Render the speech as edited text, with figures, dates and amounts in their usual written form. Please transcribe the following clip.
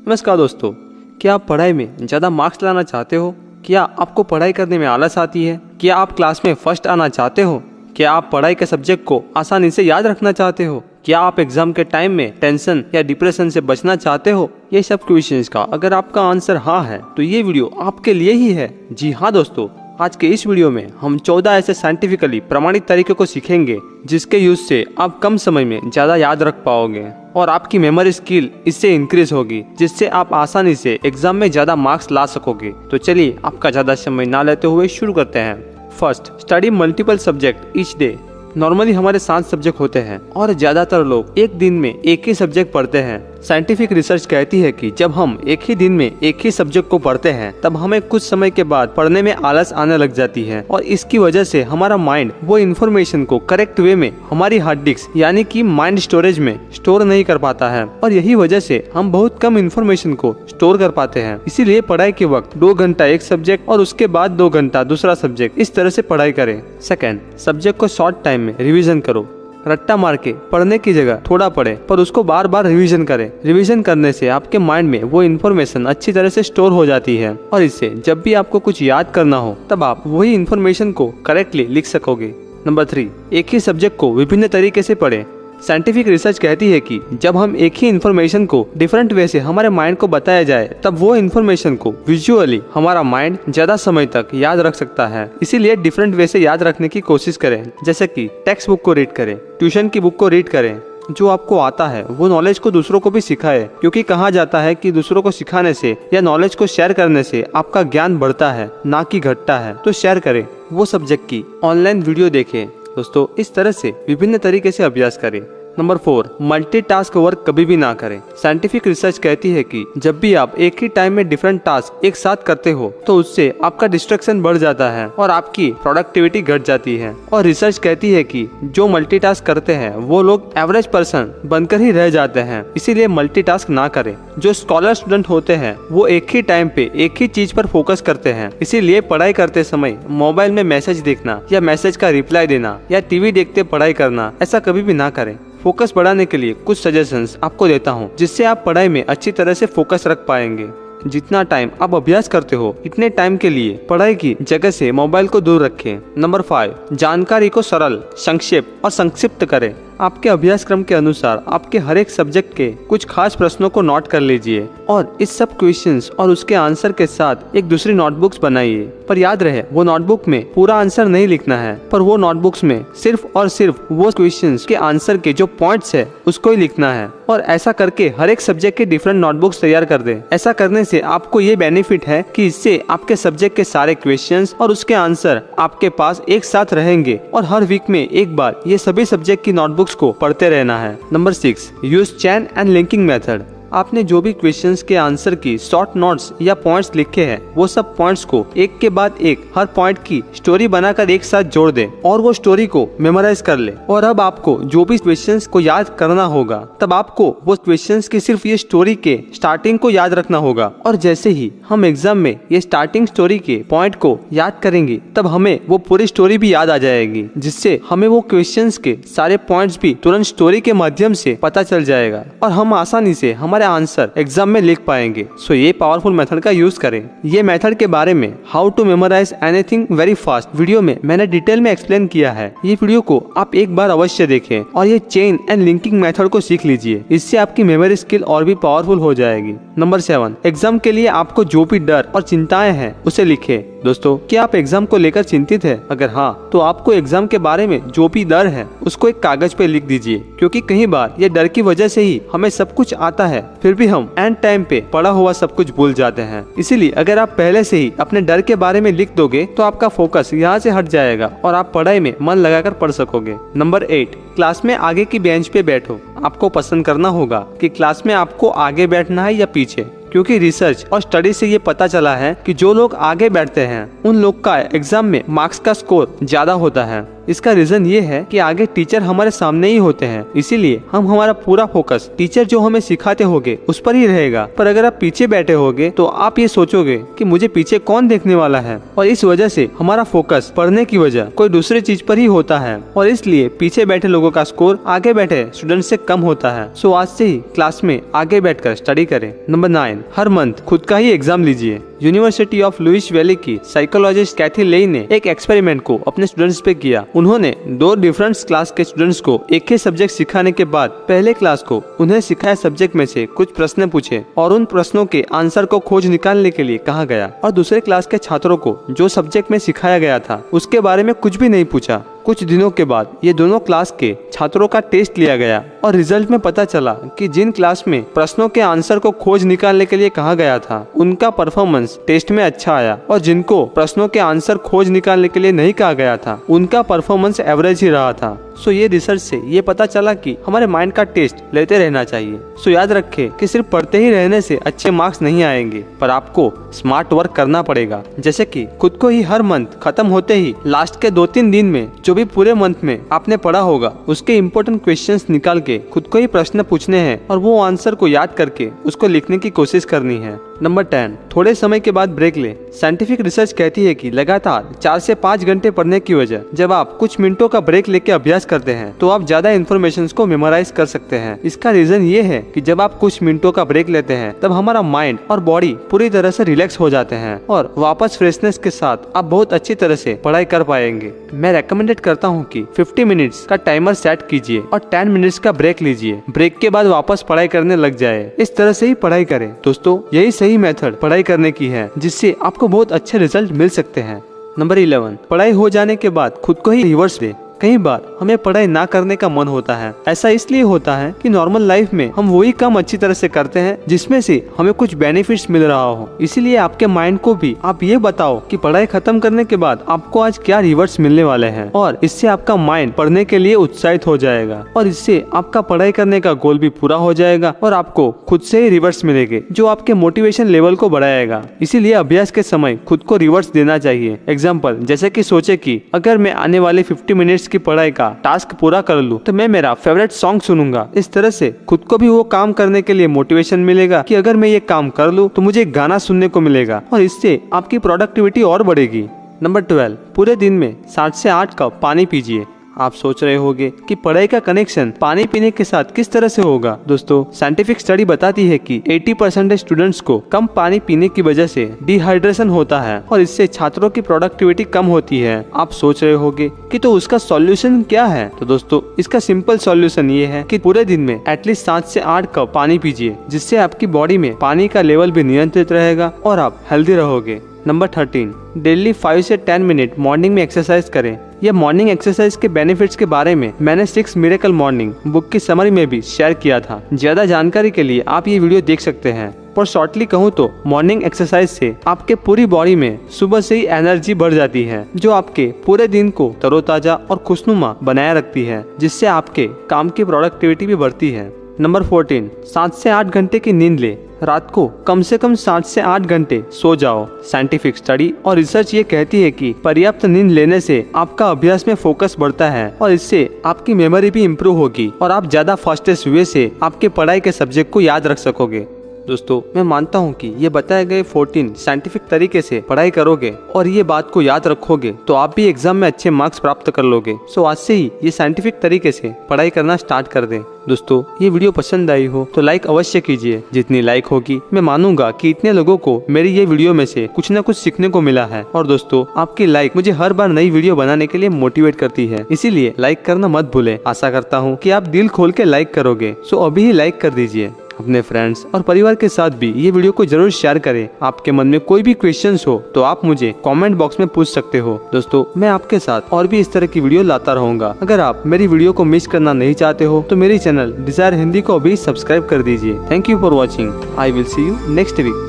नमस्कार दोस्तों, क्या आप पढ़ाई में ज़्यादा मार्क्स लाना चाहते हो? क्या आपको पढ़ाई करने में आलस आती है? क्या आप क्लास में फर्स्ट आना चाहते हो? क्या आप पढ़ाई के सब्जेक्ट को आसानी से याद रखना चाहते हो? क्या आप एग्जाम के टाइम में टेंशन या डिप्रेशन से बचना चाहते हो? ये सब क्वेश्चंस का अगर आपका आंसर हाँ है तो ये वीडियो आपके लिए ही है। जी हाँ दोस्तों, आज के इस वीडियो में हम 14 ऐसे साइंटिफिकली प्रमाणित तरीके को सीखेंगे जिसके यूज से आप कम समय में ज्यादा याद रख पाओगे और आपकी मेमोरी स्किल इससे इंक्रीज होगी, जिससे आप आसानी से एग्जाम में ज्यादा मार्क्स ला सकोगे। तो चलिए आपका ज्यादा समय ना लेते हुए शुरू करते हैं। First, study multiple subject each day. Normally हमारे 7 सब्जेक्ट होते हैं और ज्यादातर लोग एक दिन में एक ही सब्जेक्ट पढ़ते हैं। साइंटिफिक रिसर्च कहती है कि जब हम एक ही दिन में एक ही सब्जेक्ट को पढ़ते हैं तब हमें कुछ समय के बाद पढ़ने में आलस आने लग जाती है और इसकी वजह से हमारा माइंड वो इन्फॉर्मेशन को करेक्ट वे में हमारी हार्ड डिस्क यानी कि माइंड स्टोरेज में स्टोर नहीं कर पाता है और यही वजह से हम बहुत कम इन्फॉर्मेशन को स्टोर कर पाते हैं। इसीलिए पढ़ाई के वक्त 2 घंटा एक सब्जेक्ट और उसके बाद 2 घंटा दूसरा सब्जेक्ट, इस तरह से पढ़ाई करें। सेकेंड, सब्जेक्ट को शॉर्ट टाइम में रिविजन करो। रट्टा मार के पढ़ने की जगह थोड़ा पढ़े पर उसको बार बार रिवीजन करें। रिवीजन करने से आपके माइंड में वो इन्फॉर्मेशन अच्छी तरह से स्टोर हो जाती है और इससे जब भी आपको कुछ याद करना हो तब आप वही इन्फॉर्मेशन को करेक्टली लिख सकोगे। नंबर 3, एक ही सब्जेक्ट को विभिन्न तरीके से पढ़ें। साइंटिफिक रिसर्च कहती है कि जब हम एक ही इन्फॉर्मेशन को डिफरेंट वे से हमारे माइंड को बताया जाए तब वो इन्फॉर्मेशन को विजुअली हमारा माइंड ज्यादा समय तक याद रख सकता है। इसीलिए डिफरेंट वे से याद रखने की कोशिश करें, जैसे कि टेक्स्ट बुक को रीड करें, ट्यूशन की बुक को रीड करें। जो आपको आता है वो नॉलेज को दूसरों को भी सिखाए, क्योंकि कहा जाता है कि दूसरों को सिखाने से या नॉलेज को शेयर करने से आपका ज्ञान बढ़ता है ना कि घटता है। तो शेयर करें। वो सब्जेक्ट की ऑनलाइन वीडियो देखें। दोस्तों, इस तरह से विभिन्न तरीके से अभ्यास करें। नंबर 4, मल्टीटास्क वर्क कभी भी ना करें। साइंटिफिक रिसर्च कहती है कि जब भी आप एक ही टाइम में डिफरेंट टास्क एक साथ करते हो तो उससे आपका डिस्ट्रैक्शन बढ़ जाता है और आपकी प्रोडक्टिविटी घट जाती है। और रिसर्च कहती है कि जो मल्टीटास्क करते हैं वो लोग एवरेज पर्सन बनकर ही रह जाते हैं। इसीलिए मल्टीटास्क ना करें। जो स्कॉलर स्टूडेंट होते हैं वो एक ही टाइम पे एक ही चीज पर फोकस करते हैं। इसीलिए पढ़ाई करते समय मोबाइल में मैसेज देखना या मैसेज का रिप्लाई देना या टीवी देखते पढ़ाई करना, ऐसा कभी भी ना करें। फोकस बढ़ाने के लिए कुछ सजेशंस आपको देता हूँ जिससे आप पढ़ाई में अच्छी तरह से फोकस रख पाएंगे। जितना टाइम आप अभ्यास करते हो इतने टाइम के लिए पढ़ाई की जगह से मोबाइल को दूर रखें। नंबर 5, जानकारी को सरल, संक्षेप और संक्षिप्त करें। आपके अभ्यास क्रम के अनुसार आपके हर एक सब्जेक्ट के कुछ खास प्रश्नों को नोट कर लीजिए और इस सब क्वेश्चंस और उसके आंसर के साथ एक दूसरी नोटबुक्स बनाइए। पर याद रहे, वो नोटबुक में पूरा आंसर नहीं लिखना है, पर वो नोटबुक्स में सिर्फ और सिर्फ वो क्वेश्चंस के आंसर के जो पॉइंट्स है उसको ही लिखना है। और ऐसा करके हर एक सब्जेक्ट के डिफरेंट नोटबुक्स तैयार कर दे। ऐसा करने से आपको ये बेनिफिट है कि इससे आपके सब्जेक्ट के सारे क्वेश्चंस और उसके आंसर आपके पास एक साथ रहेंगे और हर वीक में एक बार ये सभी सब्जेक्ट की नोटबुक्स को पढ़ते रहना है। Number 6, use chain and linking method. आपने जो भी क्वेश्चंस के आंसर की शॉर्ट नोट्स या पॉइंट्स लिखे हैं वो सब पॉइंट्स को एक के बाद एक हर पॉइंट की स्टोरी बनाकर एक साथ जोड़ दें और वो स्टोरी को मेमोराइज कर ले। और अब आपको जो भी क्वेश्चंस को याद करना होगा तब आपको वो क्वेश्चंस की सिर्फ ये स्टोरी के स्टार्टिंग को याद रखना होगा। और जैसे ही हम एग्जाम में ये स्टार्टिंग स्टोरी के पॉइंट को याद करेंगे तब हमें वो पूरी स्टोरी भी याद आ जाएगी, जिससे हमें वो क्वेश्चंस के सारे पॉइंट्स भी तुरंत स्टोरी के माध्यम से पता चल जाएगा और हम आसानी से हमारे आंसर एग्जाम में लिख पाएंगे। सो ये पावरफुल मेथड का यूज करें। ये मेथड के बारे में how to memorize anything very fast video में मैंने डिटेल में एक्सप्लेन किया है। ये वीडियो को आप एक बार अवश्य देखें और ये चेन एंड लिंकिंग मेथड को सीख लीजिए। इससे आपकी मेमोरी स्किल और भी पावरफुल हो जाएगी। नंबर 7, एग्जाम के लिए आपको जो भी डर और चिंताएं हैं उसे लिखें। दोस्तों, क्या आप एग्जाम को लेकर चिंतित है? अगर हाँ तो आपको एग्जाम के बारे में जो भी डर है उसको एक कागज पे लिख दीजिए, क्योंकि कई बार ये डर की वजह से ही हमें सब कुछ आता है फिर भी हम एंड टाइम पे पढ़ा हुआ सब कुछ भूल जाते हैं। इसीलिए अगर आप पहले से ही अपने डर के बारे में लिख दोगे तो आपका फोकस यहाँ से हट जाएगा और आप पढ़ाई में मन लगाकर पढ़ सकोगे। नंबर 8, क्लास में आगे की बेंच पे बैठो। आपको पसंद करना होगा कि क्लास में आपको आगे बैठना है या पीछे, क्योंकि रिसर्च और स्टडी से ये पता चला है कि जो लोग आगे बैठते हैं उन लोग का एग्जाम में मार्क्स का स्कोर ज्यादा होता है इसका रीजन ये है कि आगे टीचर हमारे सामने ही होते हैं, इसीलिए हम हमारा पूरा फोकस टीचर जो हमें सिखाते होगे उस पर ही रहेगा। पर अगर आप पीछे बैठे होगे तो आप ये सोचोगे कि मुझे पीछे कौन देखने वाला है, और इस वजह से हमारा फोकस पढ़ने की वजह कोई दूसरी चीज पर ही होता है, और इसलिए पीछे बैठे लोगों का स्कोर आगे बैठे स्टूडेंट से कम होता है। सो आज से ही क्लास में आगे बैठकर स्टडी करें। नंबर 9, हर मंथ खुद का ही एग्जाम लीजिए। यूनिवर्सिटी ऑफ लुइस वैली की साइकोलॉजिस्ट कैथी लेई ने एक एक्सपेरिमेंट को अपने स्टूडेंट्स पे किया। उन्होंने 2 डिफरेंट क्लास के स्टूडेंट्स को एक ही सब्जेक्ट सिखाने के बाद पहले क्लास को उन्हें सिखाए सब्जेक्ट में से कुछ प्रश्न पूछे और उन प्रश्नों के आंसर को खोज निकालने के लिए कहा गया, और दूसरे क्लास के छात्रों को जो सब्जेक्ट में सिखाया गया था उसके बारे में कुछ भी नहीं पूछा। कुछ दिनों के बाद ये दोनों क्लास के छात्रों का टेस्ट लिया गया और रिजल्ट में पता चला कि जिन क्लास में प्रश्नों के आंसर को खोज निकालने के लिए कहा गया था उनका परफॉर्मेंस टेस्ट में अच्छा आया, और जिनको प्रश्नों के आंसर खोज निकालने के लिए नहीं कहा गया था उनका परफॉर्मेंस एवरेज ही रहा था। सो ये रिसर्च से ये पता चला कि हमारे माइंड का टेस्ट लेते रहना चाहिए। सो याद रखें कि सिर्फ पढ़ते ही रहने से अच्छे मार्क्स नहीं आएंगे, पर आपको स्मार्ट वर्क करना पड़ेगा। जैसे कि खुद को ही हर मंथ खत्म होते ही लास्ट के 2-3 दिन में जो भी पूरे मंथ में आपने पढ़ा होगा उसके इम्पोर्टेंट क्वेश्चंस निकाल के खुद को ही प्रश्न पूछने हैं और वो आंसर को याद करके उसको लिखने की कोशिश करनी है। नंबर 10, थोड़े समय के बाद ब्रेक ले। साइंटिफिक रिसर्च कहती है कि लगातार 4 से 5 घंटे पढ़ने की वजह जब आप कुछ मिनटों का ब्रेक लेके अभ्यास करते हैं तो आप ज्यादा इन्फॉर्मेशन को मेमोराइज कर सकते हैं। इसका रीजन ये है कि जब आप कुछ मिनटों का ब्रेक लेते हैं तब हमारा माइंड और बॉडी पूरी तरह से रिलैक्स हो जाते हैं और वापस फ्रेशनेस के साथ आप बहुत अच्छी तरह से पढ़ाई कर पाएंगे। मैं रेकमेंडेड करता हूँ कि 50 मिनट्स का टाइमर सेट कीजिए और 10 मिनट्स का ब्रेक लीजिए। ब्रेक के बाद वापस पढ़ाई करने लग जाए। इस तरह से ही पढ़ाई करें। दोस्तों, यही सही मेथड पढ़ाई करने की है जिससे आपको बहुत अच्छे रिजल्ट मिल सकते हैं। नंबर 11, पढ़ाई हो जाने के बाद खुद को ही रिवर्स दे। कई बार हमें पढ़ाई ना करने का मन होता है। ऐसा इसलिए होता है कि नॉर्मल लाइफ में हम वही काम अच्छी तरह से करते हैं जिसमें से हमें कुछ बेनिफिट्स मिल रहा हो। इसीलिए आपके माइंड को भी आप ये बताओ कि पढ़ाई खत्म करने के बाद आपको आज क्या रिवर्स मिलने वाले हैं, और इससे आपका माइंड पढ़ने के लिए उत्साहित हो जाएगा और इससे आपका पढ़ाई करने का गोल भी पूरा हो जाएगा और आपको खुद से ही रिवर्स मिलेंगे जो आपके मोटिवेशन लेवल को बढ़ाएगा। इसीलिए अभ्यास के समय खुद को रिवर्स देना चाहिए। एग्जाम्पल, जैसे कि सोचे कि अगर मैं आने वाले 50 मिनट्स की पढ़ाई का टास्क पूरा कर लूं तो मैं मेरा फेवरेट सॉन्ग सुनूंगा। इस तरह से खुद को भी वो काम करने के लिए मोटिवेशन मिलेगा कि अगर मैं ये काम कर लूं तो मुझे गाना सुनने को मिलेगा और इससे आपकी प्रोडक्टिविटी और बढ़ेगी। नंबर 12, पूरे दिन में 7 से 8 कप पानी पीजिए। आप सोच रहे होंगे कि पढ़ाई का कनेक्शन पानी पीने के साथ किस तरह से होगा। दोस्तों, साइंटिफिक स्टडी बताती है कि 80% स्टूडेंट्स को कम पानी पीने की वजह से डिहाइड्रेशन होता है और इससे छात्रों की प्रोडक्टिविटी कम होती है। आप सोच रहे होंगे कि तो उसका सॉल्यूशन क्या है। तो दोस्तों, इसका सिंपल सॉल्यूशन ये है कि पूरे दिन में एटलीस्ट 7 से 8 कप पानी पीजिए, जिससे आपकी बॉडी में पानी का लेवल भी नियंत्रित रहेगा और आप हेल्दी रहोगे। नंबर 13, डेली 5 से 10 मिनट मॉर्निंग में एक्सरसाइज करें। यह मॉर्निंग एक्सरसाइज के बेनिफिट्स के बारे में मैंने 6 मिरेकल मॉर्निंग बुक की समरी में भी शेयर किया था। ज्यादा जानकारी के लिए आप ये वीडियो देख सकते हैं। पर शॉर्टली कहूँ तो मॉर्निंग एक्सरसाइज से आपके पूरी बॉडी में सुबह से ही एनर्जी बढ़ जाती है जो आपके पूरे दिन को तरोताजा और खुशनुमा बनाए रखती है, जिससे आपके काम की प्रोडक्टिविटी भी बढ़ती है। नंबर 14, 7 से 8 घंटे की नींद ले। रात को कम से कम 7 से 8 घंटे सो जाओ। साइंटिफिक स्टडी और रिसर्च ये कहती है कि पर्याप्त नींद लेने से आपका अभ्यास में फोकस बढ़ता है और इससे आपकी मेमोरी भी इम्प्रूव होगी और आप ज्यादा फास्टेस्ट वे से आपके पढ़ाई के सब्जेक्ट को याद रख सकोगे। दोस्तों, मैं मानता हूँ कि ये बताए गए 14 साइंटिफिक तरीके से पढ़ाई करोगे और ये बात को याद रखोगे तो आप भी एग्जाम में अच्छे मार्क्स प्राप्त कर लोगे। सो आज से ही ये साइंटिफिक तरीके से पढ़ाई करना स्टार्ट कर दें। दोस्तों, ये वीडियो पसंद आई हो तो लाइक अवश्य कीजिए। जितनी लाइक होगी मैं मानूंगा कि इतने लोगों को मेरी ये वीडियो में से कुछ न कुछ सीखने को मिला है। और दोस्तों, आपकी लाइक मुझे हर बार नई वीडियो बनाने के लिए मोटिवेट करती है, इसीलिए लाइक करना मत भूले। आशा करता हूँ कि आप दिल खोल के लाइक करोगे। सो अभी ही लाइक कर दीजिए। अपने फ्रेंड्स और परिवार के साथ भी ये वीडियो को जरूर शेयर करें। आपके मन में कोई भी क्वेश्चंस हो तो आप मुझे कमेंट बॉक्स में पूछ सकते हो। दोस्तों, मैं आपके साथ और भी इस तरह की वीडियो लाता रहूंगा। अगर आप मेरी वीडियो को मिस करना नहीं चाहते हो तो मेरी चैनल डिजायर हिंदी को भी सब्सक्राइब कर दीजिए। Thank you for watching. I will see you next week.